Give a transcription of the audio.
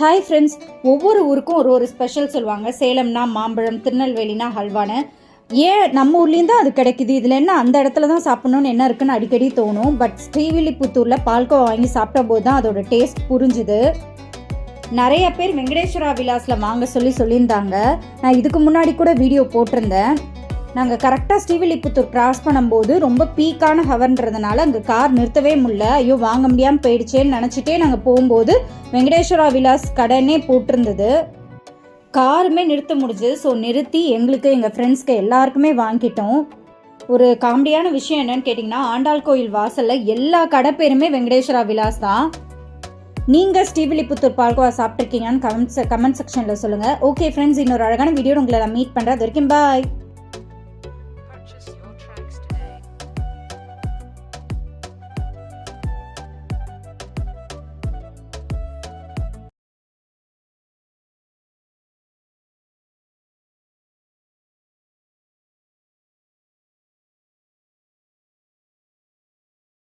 Hi friends, ஒவ்வொரு ஊருக்கும் ஒரு ஸ்பெஷல் சொல்லுவாங்க. சேலம்னா மாம்பழம், திருநெல்வேலினா ஹல்வான்னு. ஏன் நம்ம ஊர்லேயும் தான் அது கிடைக்குது, இதில் என்ன அந்த இடத்துல தான் சாப்பிட்ணுன்னு என்ன இருக்குன்னு அடிக்கடி தோணும். பட் ஸ்ரீவில்லிபுத்தூரில் பால்கோவா வாங்கி சாப்பிட்ட போது தான் அதோட டேஸ்ட் புரிஞ்சுது. நிறைய பேர் வெங்கடேஸ்வரா விலாஸில் வாங்க சொல்லியிருந்தாங்க. நான் இதுக்கு முன்னாடி கூட வீடியோ போட்டிருந்தேன். நாங்கள் கரெக்டாக ஸ்ரீவில்லிபுத்தூர் கிராஸ் பண்ணும்போது ரொம்ப பீக்கான ஹவர்ன்றதுனால அங்கே கார் நிறுத்தவே முடியல. ஐயோ வாங்க முடியாமல் போயிடுச்சேன்னு நினச்சிட்டே நாங்கள் போகும்போது வெங்கடேஸ்வரா விலாஸ் கடைன்னே போட்டிருந்தது. காருமே நிறுத்த முடிஞ்சு. ஸோ நிறுத்தி எங்களுக்கு எங்கள் ஃப்ரெண்ட்ஸ்க்கு எல்லாருக்குமே வாங்கிட்டோம். ஒரு காமெடியான விஷயம் என்னன்னு கேட்டிங்கன்னா, ஆண்டாள் கோயில் வாசலில் எல்லா கடை பேருமே வெங்கடேஸ்வரா விலாஸ் தான். நீங்கள் ஸ்ரீவில்லிபுத்தூர் பால்கோவா சாப்பிட்ருக்கீங்கன்னு கமெண்ட் செக்ஷனில் சொல்லுங்கள். ஓகே ஃப்ரெண்ட்ஸ், இன்னொரு அழகான வீடியோ உங்களை நான் மீட் பண்ணுறேன். அது வரைக்கும் பாய்.